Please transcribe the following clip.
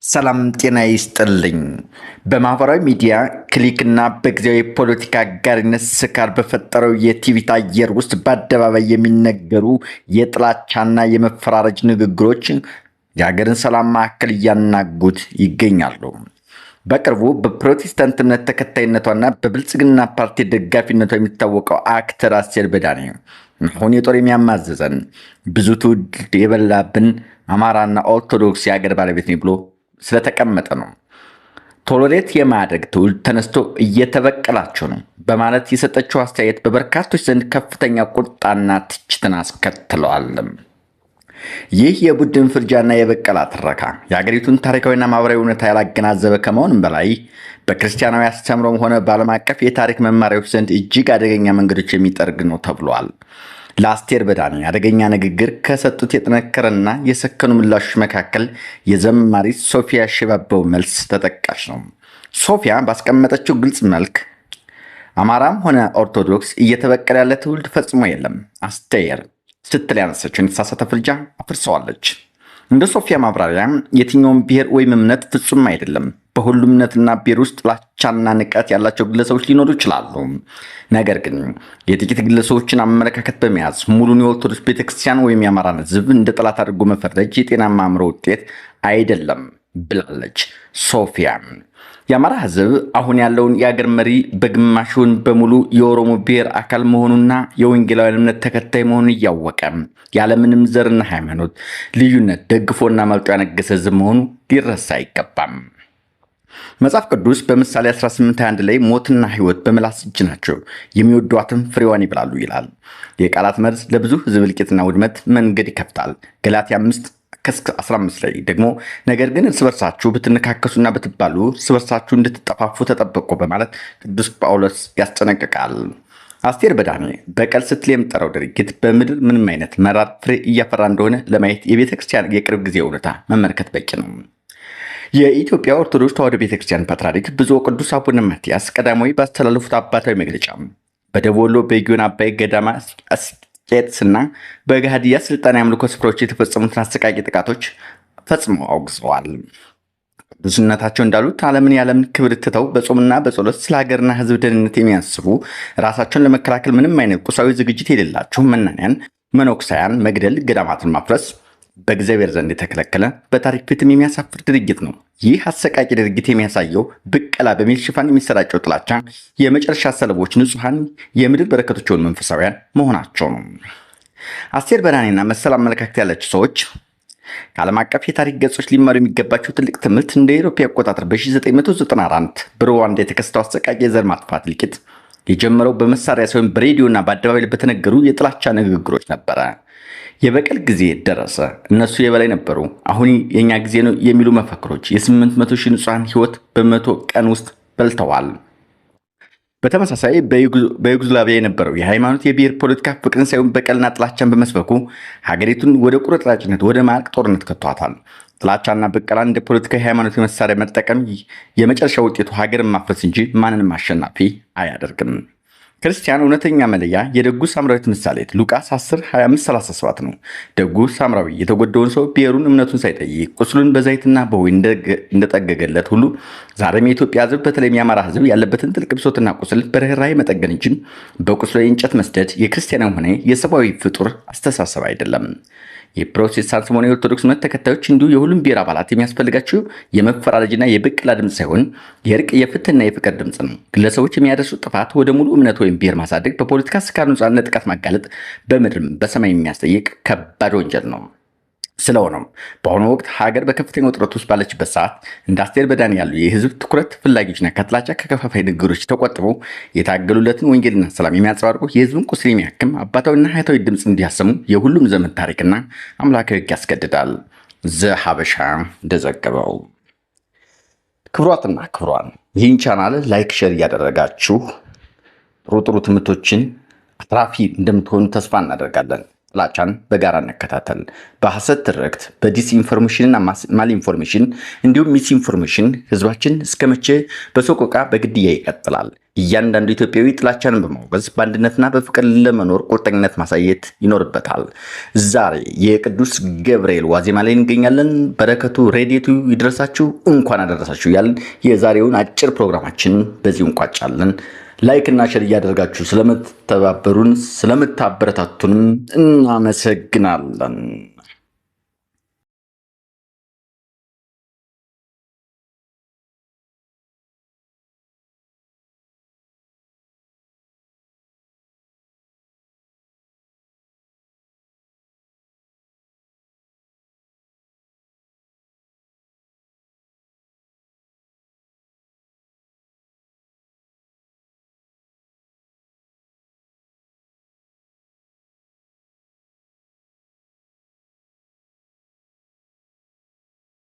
ሰላም ጤና ይስጥልኝ። በማህበራዊ ሚዲያ ክሊክና በጊዜያዊ ፖለቲካ አጋሪነት ስካር በፈጠረው የቲቪት አየር ውስጥ በአደባባይ የሚነገሩ የጥላቻና የመፈራረጅ ንግግሮች የሀገርን ሰላም ማዕከል እያናጉት ይገኛሉ። በቅርቡ በፕሮቴስታንት እምነት ተከታይነቷና በብልጽግና ፓርቲ ደጋፊነቷ የሚታወቀው አክተር አስቴር በዳኔ አሁን የጦር የሚያማዘዘን ብዙ ትውልድ የበላብን አማራና ኦርቶዶክስ የሀገር ባለቤት ነኝ ብሎ ስለተቀመጠ ነው። ቶሎሬት የማያደርግ ትውልድ ተነስቶ እየተበቀላቸው ነው በማለት የሰጠችው አስተያየት በበርካቶች ዘንድ ከፍተኛ ቁጣና ትችትን አስከትለዋል። ይህ የቡድን ፍርጃና የበቀላ ትረካ የሀገሪቱን ታሪካዊና ማህበራዊ እውነታ ያላገናዘበ ከመሆንም በላይ በክርስቲያናዊ አስተምሮም ሆነ በዓለም አቀፍ የታሪክ መማሪያዎች ዘንድ እጅግ አደገኛ መንገዶች የሚጠርግ ነው ተብሏል። ለአስቴር በዳኔ አደገኛ ንግግር ከሰጡት የጠነከረና የሰከኑ ምላሾች መካከል የዘማሪ ሶፊያ ሽባባው መልስ ተጠቃሽ ነው። ሶፊያ ባስቀመጠችው ግልጽ መልክ አማራም ሆነ ኦርቶዶክስ እየተበቀለ ያለ ትውልድ ፈጽሞ የለም አስቴር ስትል ያነሳችውን የተሳሳተ ፍርጃ አፍርሰዋለች። እንደ ሶፊያ ማብራሪያ የትኛውም ብሔር ወይም እምነት ፍጹም አይደለም። በሁሉም እምነትና ብሔር ውስጥ ጥላቻና ንቀት ያላቸው ግለሰቦች ሊኖሩ ይችላሉ። ነገር ግን የጥቂት ግለሰቦችን አመለካከት በመያዝ ሙሉን የኦርቶዶክስ ቤተክርስቲያን ወይም የአማራን ሕዝብ እንደ ጠላት አድርጎ መፈረጅ የጤናማ አእምሮ ውጤት አይደለም ብላለች ሶፊያ። የአማራ ሕዝብ አሁን ያለውን የአገር መሪ በግማሹን በሙሉ የኦሮሞ ብሔር አካል መሆኑና የወንጌላውያን እምነት ተከታይ መሆኑን እያወቀ ያለምንም ዘርና ሃይማኖት ልዩነት ደግፎና መልጦ ያነገሰ ሕዝብ መሆኑ ሊረሳ አይገባም። መጽሐፍ ቅዱስ በምሳሌ 18:21 ላይ ሞትና ሕይወት በምላስ እጅ ናቸው፣ የሚወዷትም ፍሬዋን ይብላሉ ይላል። የቃላት መርዝ ለብዙ ሕዝብ እልቂትና ውድመት መንገድ ይከፍታል። ገላትያ 5:15 ላይ ደግሞ ነገር ግን እርስ በርሳችሁ ብትነካከሱና ብትባሉ እርስ በርሳችሁ እንድትጠፋፉ ተጠበቁ በማለት ቅዱስ ጳውሎስ ያስጠነቅቃል። አስቴር በዳኔ በቀል ስትል የምጠራው ድርጊት በምድር ምንም አይነት መራር ፍሬ እያፈራ እንደሆነ ለማየት የቤተ ክርስቲያን የቅርብ ጊዜ እውነታ መመልከት በቂ ነው። የኢትዮጵያ ኦርቶዶክስ ተዋሕዶ ቤተክርስቲያን ፓትርያርክ ብፁዕ ወቅዱስ አቡነ ማትያስ ቀዳማዊ ባስተላለፉት አባታዊ መግለጫ በደቡብ ወሎ በጊዮን አባይ ገዳማ አስቄጥስና በጋዲያ ስልጣኔ አምልኮ ስፍራዎች የተፈጸሙትን አሰቃቂ ጥቃቶች ፈጽመው አውግዘዋል። ቅዱስነታቸው እንዳሉት ዓለምን ያለምን ክብር ትተው በጾምና በጸሎት ስለ ሀገርና ሕዝብ ደህንነት የሚያስቡ ራሳቸውን ለመከላከል ምንም አይነት ቁሳዊ ዝግጅት የሌላቸው መናንያን መነኮሳያን መግደል፣ ገዳማትን ማፍረስ በእግዚአብሔር ዘንድ የተከለከለ በታሪክ ፊትም የሚያሳፍር ድርጊት ነው። ይህ አሰቃቂ ድርጊት የሚያሳየው ብቀላ በሚል ሽፋን የሚሰራጨው ጥላቻ የመጨረሻ ሰለቦች ንጹሐን የምድር በረከቶች የሆኑ መንፈሳውያን መሆናቸው ነው። አስቴር በዳኔና መሰል አመለካከት ያላቸው ሰዎች ከዓለም አቀፍ የታሪክ ገጾች ሊማሩ የሚገባቸው ትልቅ ትምህርት እንደ አውሮፓ አቆጣጠር በ1994 በሩዋንዳ የተከሰተው አሰቃቂ የዘር ማጥፋት እልቂት የጀመረው በመሳሪያ ሳይሆን በሬዲዮና በአደባባይ በተነገሩ የጥላቻ ንግግሮች ነበረ። የበቀል ጊዜ ደረሰ፣ እነሱ የበላይ ነበሩ፣ አሁን የኛ ጊዜ ነው የሚሉ መፈክሮች የ800 ሺህ ንጹሐን ሕይወት በመቶ ቀን ውስጥ በልተዋል። በተመሳሳይ በዩጎዝላቪያ የነበረው የሃይማኖት የብሔር ፖለቲካ ፍቅርን ሳይሆን በቀልና ጥላቻን በመስበኩ ሀገሪቱን ወደ ቁርጥራጭነት ወደ ማለቅ ጦርነት ከቷታል። ጥላቻና በቀላ እንደ ፖለቲካዊ ሃይማኖት መሳሪያ መጠቀም የመጨረሻ ውጤቱ ሀገርን ማፍረስ እንጂ ማንንም አሸናፊ አያደርግም። ክርስቲያን እውነተኛ መለያ የደጉ ሳምራዊት ምሳሌት ሉቃስ 10:25-37 ነው። ደጉ ሳምራዊ የተጎዳውን ሰው ብሔሩን እምነቱን ሳይጠይቅ ቁስሉን በዘይትና በወይን እንደጠገገለት ሁሉ ዛሬም የኢትዮጵያ ሕዝብ በተለይም የአማራ ሕዝብ ያለበትን ጥልቅ ብሶትና ቁስል በርህራሄ መጠገን እንጂ በቁስሉ የእንጨት መስደድ የክርስቲያንም ሆነ የሰብአዊ ፍጡር አስተሳሰብ አይደለም። የፕሮቴስታንት ሆነ የኦርቶዶክስ እምነት ተከታዮች እንዲሁ የሁሉም ብሔር አባላት የሚያስፈልጋቸው የመፈራረጅና የብቅላ ድምፅ ሳይሆን የእርቅ የፍትህና የፍቅር ድምፅ ነው። ግለሰቦች የሚያደርሱት ጥፋት ወደ ሙሉ እምነት ወይም ብሔር ማሳደግ በፖለቲካ ስካር ንጹሐን ጥቃት ማጋለጥ በምድርም በሰማይ የሚያስጠይቅ ከባድ ወንጀል ነው። ስለሆነም በአሁኑ ወቅት ሀገር በከፍተኛ ውጥረት ውስጥ ባለችበት ሰዓት እንደ አስቴር በዳኔ ያሉ የህዝብ ትኩረት ፍላጊዎችና ከጥላቻ ከከፋፋይ ንግግሮች ተቆጥበው የታገሉለትን ወንጌልና ሰላም የሚያንጸባርቁ የህዝብን ቁስል የሚያክም አባታዊና ሀያታዊ ድምፅ እንዲያሰሙ የሁሉም ዘመን ታሪክና አምላካዊ ሕግ ያስገድዳል። ዘሀበሻ እንደዘገበው። ክብሯትና ክብሯን ይህን ቻናል ላይክ፣ ሼር እያደረጋችሁ ጥሩ ትምህርቶችን አትራፊ እንደምትሆኑ ተስፋ እናደርጋለን። ጥላቻን በጋራ እንከታተል። በሐሰት ትርክት፣ በዲስኢንፎርሜሽንና ማልኢንፎርሜሽን እንዲሁም ሚስኢንፎርሜሽን ህዝባችን እስከ መቼ በሰቆቃ በግድያ ይቀጥላል? እያንዳንዱ ኢትዮጵያዊ ጥላቻን በማውገዝ በአንድነትና በፍቅር ለመኖር ቁርጠኝነት ማሳየት ይኖርበታል። ዛሬ የቅዱስ ገብርኤል ዋዜማ ላይ እንገኛለን። በረከቱ ረድኤቱ ይድረሳችሁ፣ እንኳን አደረሳችሁ እያልን የዛሬውን አጭር ፕሮግራማችን በዚሁ እንቋጫለን። ላይክ እና ሼር እያደረጋችሁ ስለምትተባበሩን ስለምታበረታቱንም እናመሰግናለን።